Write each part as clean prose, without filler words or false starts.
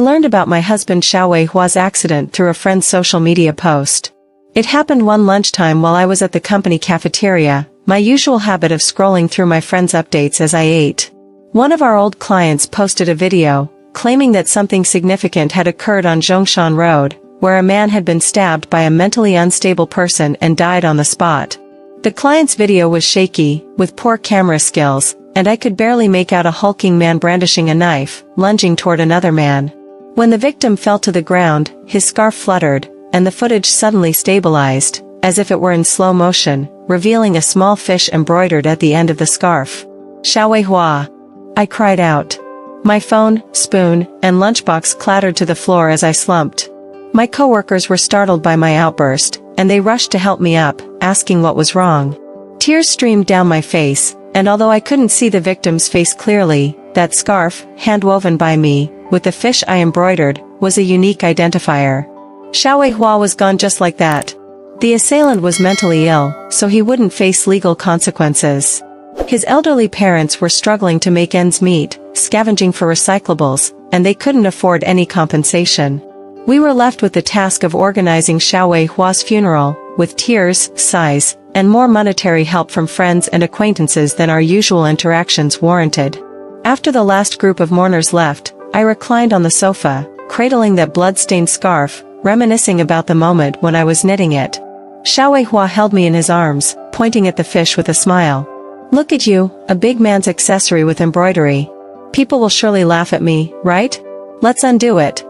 learned about my husband Xiao Hua's accident through a friend's social media post. It happened one lunchtime while I was at the company cafeteria, my usual habit of scrolling through my friend's updates as I ate. One of our old clients posted a video, claiming that something significant had occurred on Zhongshan Road, where a man had been stabbed by a mentally unstable person and died on the spot. The client's video was shaky, with poor camera skills, and I could barely make out a hulking man brandishing a knife, lunging toward another man. When the victim fell to the ground, his scarf fluttered, and the footage suddenly stabilized, as if it were in slow motion, revealing a small fish embroidered at the end of the scarf. Xiao Hua! I cried out. My phone, spoon, and lunchbox clattered to the floor as I slumped. My coworkers were startled by my outburst, and they rushed to help me up, asking what was wrong. Tears streamed down my face, and although I couldn't see the victim's face clearly, that scarf, hand-woven by me, with the fish I embroidered, was a unique identifier. Xiao Hua was gone just like that. The assailant was mentally ill, so he wouldn't face legal consequences. His elderly parents were struggling to make ends meet, scavenging for recyclables, and they couldn't afford any compensation. We were left with the task of organizing Xiao Hua's funeral, with tears, sighs, and more monetary help from friends and acquaintances than our usual interactions warranted. After the last group of mourners left, I reclined on the sofa, cradling that blood-stained scarf, reminiscing about the moment when I was knitting it. Xiao Hua held me in his arms, pointing at the fish with a smile. Look at you, a big man's accessory with embroidery. People will surely laugh at me, right? Let's undo it.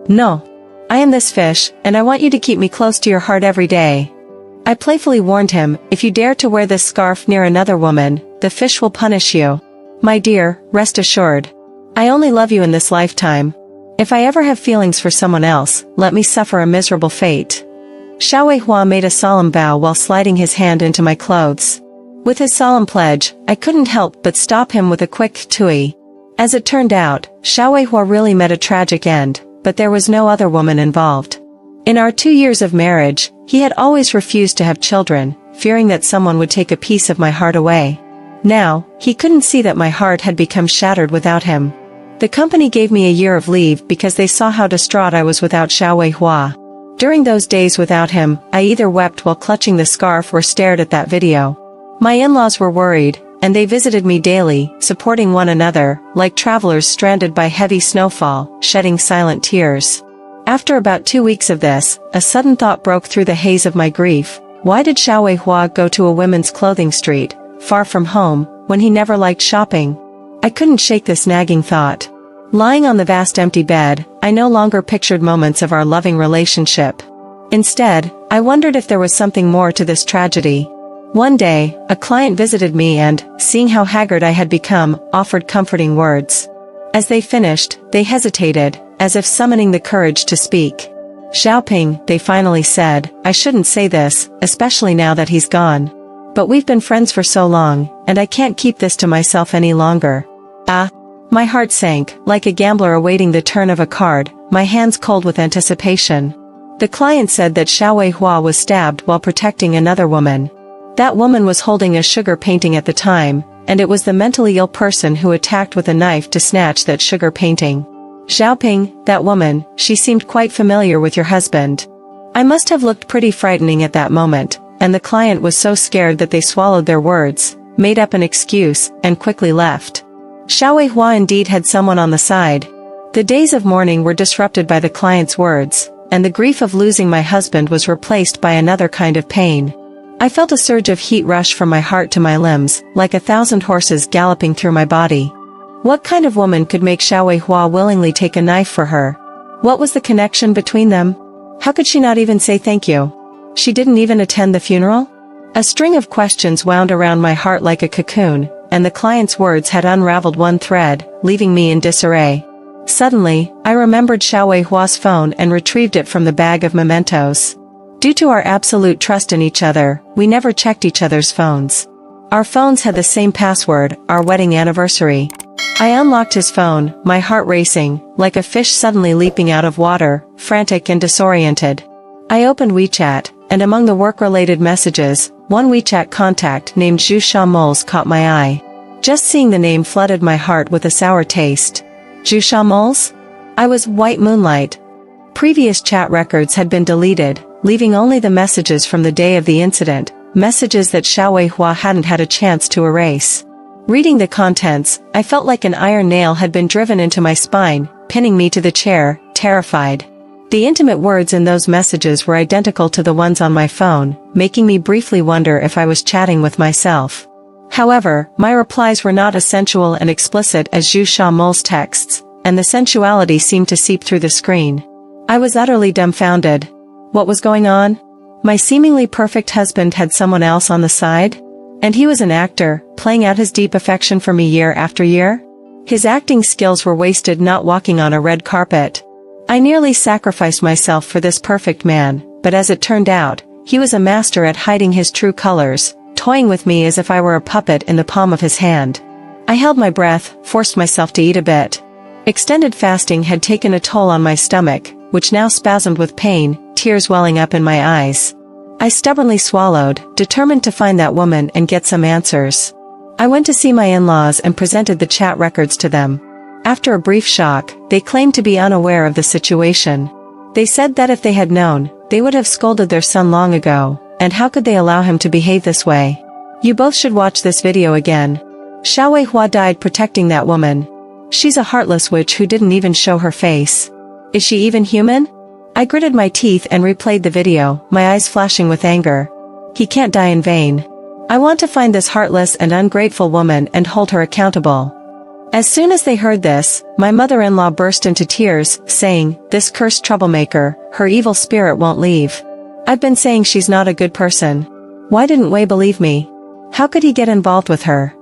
No. I am this fish, and I want you to keep me close to your heart every day. I playfully warned him, if you dare to wear this scarf near another woman, the fish will punish you. My dear, rest assured. I only love you in this lifetime. If I ever have feelings for someone else, let me suffer a miserable fate. Xiao Hua made a solemn bow while sliding his hand into my clothes. With his solemn pledge, I couldn't help but stop him with a quick tui. As it turned out, Xiao Hua really met a tragic end, but there was no other woman involved. In our 2 years of marriage, he had always refused to have children, fearing that someone would take a piece of my heart away. Now, he couldn't see that my heart had become shattered without him. The company gave me a year of leave because they saw how distraught I was without Xiao Hua. During those days without him, I either wept while clutching the scarf or stared at that video. My in-laws were worried, and they visited me daily, supporting one another, like travelers stranded by heavy snowfall, shedding silent tears. After about 2 weeks of this, a sudden thought broke through the haze of my grief. Why did Xiao Hua go to a women's clothing street, far from home, when he never liked shopping? I couldn't shake this nagging thought. Lying on the vast empty bed, I no longer pictured moments of our loving relationship. Instead, I wondered if there was something more to this tragedy. One day, a client visited me and, seeing how haggard I had become, offered comforting words. As they finished, they hesitated, as if summoning the courage to speak. Xiaoping, they finally said, I shouldn't say this, especially now that he's gone. But we've been friends for so long, and I can't keep this to myself any longer. My heart sank, like a gambler awaiting the turn of a card, my hands cold with anticipation. The client said that Xiao Hua was stabbed while protecting another woman. That woman was holding a sugar painting at the time, and it was the mentally ill person who attacked with a knife to snatch that sugar painting. Xiaoping, that woman, she seemed quite familiar with your husband. I must have looked pretty frightening at that moment, and the client was so scared that they swallowed their words, made up an excuse, and quickly left. Xiao Hua indeed had someone on the side. The days of mourning were disrupted by the client's words, and the grief of losing my husband was replaced by another kind of pain. I felt a surge of heat rush from my heart to my limbs, like 1,000 horses galloping through my body. What kind of woman could make Xiao Hua willingly take a knife for her? What was the connection between them? How could she not even say thank you? She didn't even attend the funeral? A string of questions wound around my heart like a cocoon, and the client's words had unraveled one thread, leaving me in disarray. Suddenly, I remembered Xiao Hua's phone and retrieved it from the bag of mementos. Due to our absolute trust in each other, we never checked each other's phones. Our phones had the same password, our wedding anniversary. I unlocked his phone, my heart racing, like a fish suddenly leaping out of water, frantic and disoriented. I opened WeChat, and among the work-related messages, one WeChat contact named Zhu Shamols caught my eye. Just seeing the name flooded my heart with a sour taste. Zhu Shamols? I was white moonlight. Previous chat records had been deleted, leaving only the messages from the day of the incident, messages that Xiao Hua hadn't had a chance to erase. Reading the contents, I felt like an iron nail had been driven into my spine, pinning me to the chair, terrified. The intimate words in those messages were identical to the ones on my phone, making me briefly wonder if I was chatting with myself. However, my replies were not as sensual and explicit as Zhu Xiaomou's texts, and the sensuality seemed to seep through the screen. I was utterly dumbfounded. What was going on? My seemingly perfect husband had someone else on the side? And he was an actor, playing out his deep affection for me year after year? His acting skills were wasted not walking on a red carpet. I nearly sacrificed myself for this perfect man, but as it turned out, he was a master at hiding his true colors, toying with me as if I were a puppet in the palm of his hand. I held my breath, forced myself to eat a bit. Extended fasting had taken a toll on my stomach, which now spasmed with pain, tears welling up in my eyes. I stubbornly swallowed, determined to find that woman and get some answers. I went to see my in-laws and presented the chat records to them. After a brief shock, they claimed to be unaware of the situation. They said that if they had known, they would have scolded their son long ago, and how could they allow him to behave this way? You both should watch this video again. Xiao Hua died protecting that woman. She's a heartless witch who didn't even show her face. Is she even human? I gritted my teeth and replayed the video, my eyes flashing with anger. He can't die in vain. I want to find this heartless and ungrateful woman and hold her accountable. As soon as they heard this, my mother-in-law burst into tears, saying, "This cursed troublemaker, her evil spirit won't leave. I've been saying she's not a good person. Why didn't Wei believe me? How could he get involved with her?"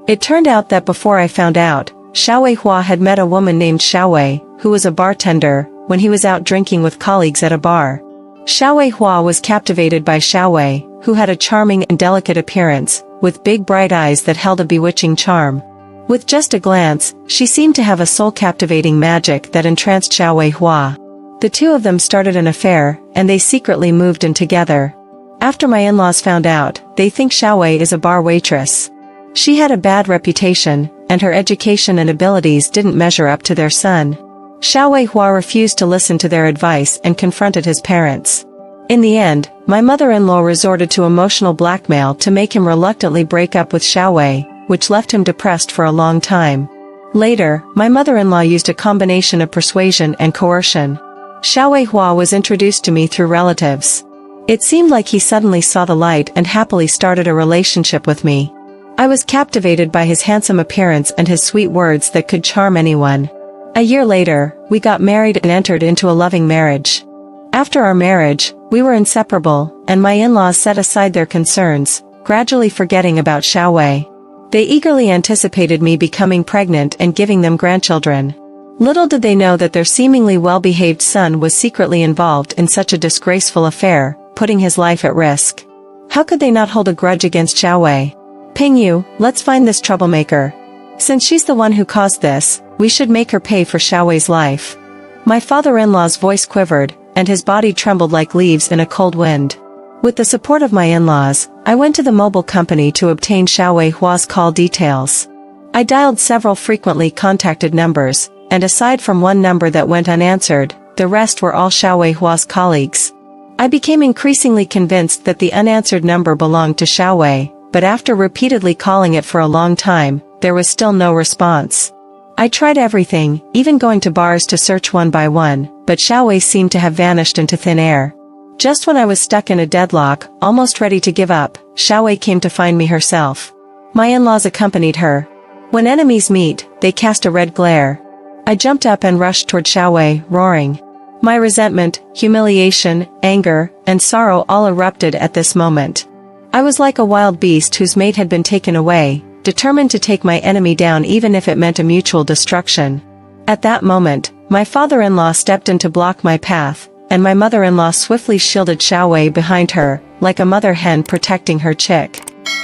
It turned out that before I found out, Xiao Hua had met a woman named Xiao Wei, who was a bartender, when he was out drinking with colleagues at a bar. Xiao Hua was captivated by Xiao Wei, who had a charming and delicate appearance, with big bright eyes that held a bewitching charm. With just a glance, she seemed to have a soul-captivating magic that entranced Xiao Hua. The two of them started an affair, and they secretly moved in together. After my in-laws found out, they think Xiao Wei is a bar waitress. She had a bad reputation, and her education and abilities didn't measure up to their son. Xiao Hua refused to listen to their advice and confronted his parents. In the end, my mother-in-law resorted to emotional blackmail to make him reluctantly break up with Xiao Wei, which left him depressed for a long time. Later, my mother-in-law used a combination of persuasion and coercion. Xiao Hua was introduced to me through relatives. It seemed like he suddenly saw the light and happily started a relationship with me. I was captivated by his handsome appearance and his sweet words that could charm anyone. A year later, we got married and entered into a loving marriage. After our marriage, we were inseparable, and my in-laws set aside their concerns, gradually forgetting about Xiao Wei. They eagerly anticipated me becoming pregnant and giving them grandchildren. Little did they know that their seemingly well-behaved son was secretly involved in such a disgraceful affair, putting his life at risk. How could they not hold a grudge against Xiao Wei? Ping Yu, let's find this troublemaker. Since she's the one who caused this, we should make her pay for Xiao Wei's life. My father-in-law's voice quivered, and his body trembled like leaves in a cold wind. With the support of my in-laws, I went to the mobile company to obtain Xiao Hua's call details. I dialed several frequently contacted numbers, and aside from one number that went unanswered, the rest were all Xiao Hua's colleagues. I became increasingly convinced that the unanswered number belonged to Xiao Wei, but after repeatedly calling it for a long time, there was still no response. I tried everything, even going to bars to search one by one, but Xiao Wei seemed to have vanished into thin air. Just when I was stuck in a deadlock, almost ready to give up, Xiao Wei came to find me herself. My in-laws accompanied her. When enemies meet, they cast a red glare. I jumped up and rushed toward Xiao Wei, roaring. My resentment, humiliation, anger, and sorrow all erupted at this moment. I was like a wild beast whose mate had been taken away, determined to take my enemy down even if it meant a mutual destruction. At that moment, my father-in-law stepped in to block my path, and my mother-in-law swiftly shielded Xiao Wei behind her, like a mother hen protecting her chick.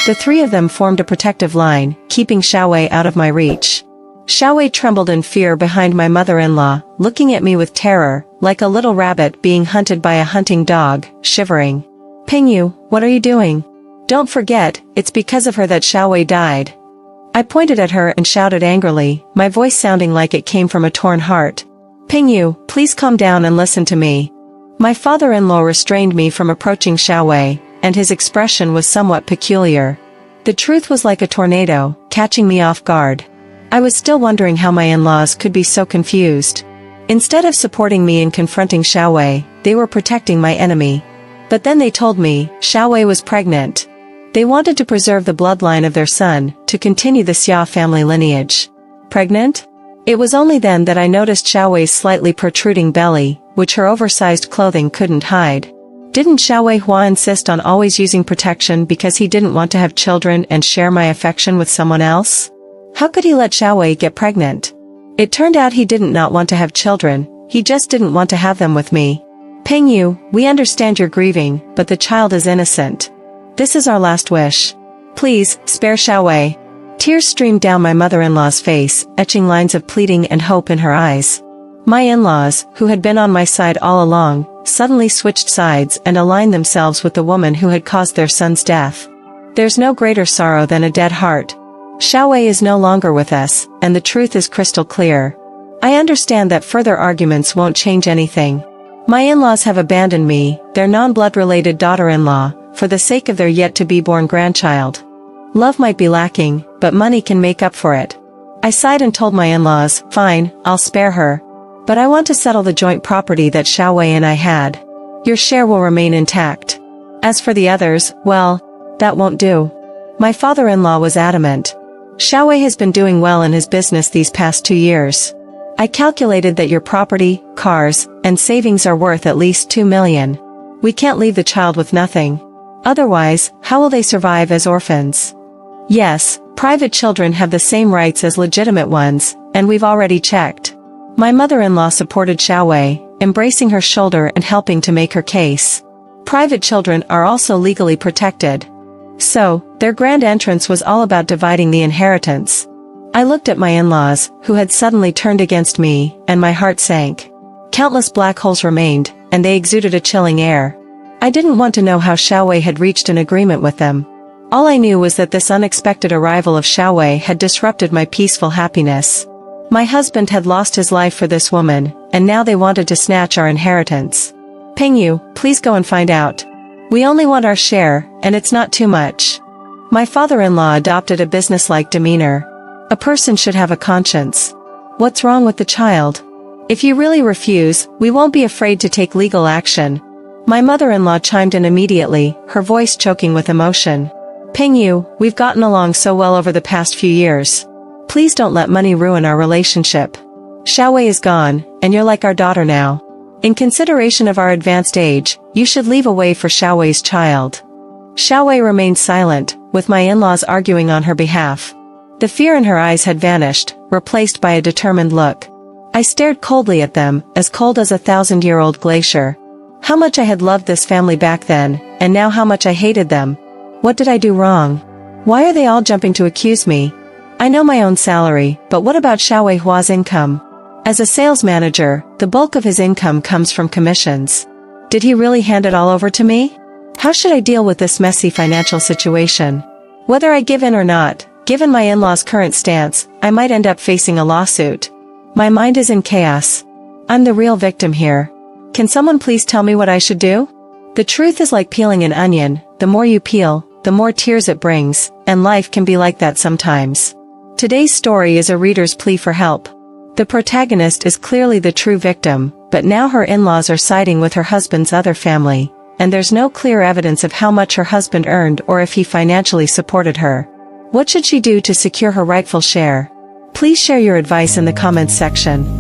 The three of them formed a protective line, keeping Xiao Wei out of my reach. Xiao Wei trembled in fear behind my mother-in-law, looking at me with terror, like a little rabbit being hunted by a hunting dog, shivering. Ping Yu, what are you doing? Don't forget, it's because of her that Xiao Wei died. I pointed at her and shouted angrily, my voice sounding like it came from a torn heart. Pingyu, please calm down and listen to me. My father-in-law restrained me from approaching Xiaowei, and his expression was somewhat peculiar. The truth was like a tornado, catching me off guard. I was still wondering how my in-laws could be so confused. Instead of supporting me in confronting Xiaowei, they were protecting my enemy. But then they told me, Xiaowei was pregnant. They wanted to preserve the bloodline of their son, to continue the Xia family lineage. Pregnant? It was only then that I noticed Xiaowei's slightly protruding belly, which her oversized clothing couldn't hide. Didn't Xiaowei Hua insist on always using protection because he didn't want to have children and share my affection with someone else? How could he let Xiaowei get pregnant? It turned out he didn't not want to have children, he just didn't want to have them with me. Pingyu, we understand you're grieving, but the child is innocent. This is our last wish. Please, spare Xiaowei. Tears streamed down my mother-in-law's face, etching lines of pleading and hope in her eyes. My in-laws, who had been on my side all along, suddenly switched sides and aligned themselves with the woman who had caused their son's death. There's no greater sorrow than a dead heart. Xiaowei is no longer with us, and the truth is crystal clear. I understand that further arguments won't change anything. My in-laws have abandoned me, their non-blood-related daughter-in-law, for the sake of their yet-to-be-born grandchild. Love might be lacking, but money can make up for it. I sighed and told my in-laws, fine, I'll spare her. But I want to settle the joint property that Xiaowei and I had. Your share will remain intact. As for the others, well, that won't do. My father-in-law was adamant. Xiaowei has been doing well in his business these past 2 years. I calculated that your property, cars, and savings are worth at least 2 million. We can't leave the child with nothing. Otherwise, how will they survive as orphans? Yes, private children have the same rights as legitimate ones, and we've already checked. My mother-in-law supported Xiaowei, embracing her shoulder and helping to make her case. Private children are also legally protected. So, their grand entrance was all about dividing the inheritance. I looked at my in-laws, who had suddenly turned against me, and my heart sank. Countless black holes remained, and they exuded a chilling air. I didn't want to know how Xiaowei had reached an agreement with them. All I knew was that this unexpected arrival of Xiaowei had disrupted my peaceful happiness. My husband had lost his life for this woman, and now they wanted to snatch our inheritance. Pingyu, please go and find out. We only want our share, and it's not too much. My father-in-law adopted a businesslike demeanor. A person should have a conscience. What's wrong with the child? If you really refuse, we won't be afraid to take legal action. My mother-in-law chimed in immediately, her voice choking with emotion. Pingyu, we've gotten along so well over the past few years. Please don't let money ruin our relationship. Xiaowei is gone, and you're like our daughter now. In consideration of our advanced age, you should leave a way for Xiaowei's child. Xiaowei remained silent, with my in-laws arguing on her behalf. The fear in her eyes had vanished, replaced by a determined look. I stared coldly at them, as cold as a 1,000-year-old glacier. How much I had loved this family back then, and now how much I hated them. What did I do wrong? Why are they all jumping to accuse me? I know my own salary, but what about Xiaowei Hua's income? As a sales manager, the bulk of his income comes from commissions. Did he really hand it all over to me? How should I deal with this messy financial situation? Whether I give in or not, given my in-laws' current stance, I might end up facing a lawsuit. My mind is in chaos. I'm the real victim here. Can someone please tell me what I should do? The truth is like peeling an onion, the more you peel, the more tears it brings, and life can be like that sometimes. Today's story is a reader's plea for help. The protagonist is clearly the true victim, but now her in-laws are siding with her husband's other family, and there's no clear evidence of how much her husband earned or if he financially supported her. What should she do to secure her rightful share? Please share your advice in the comments section.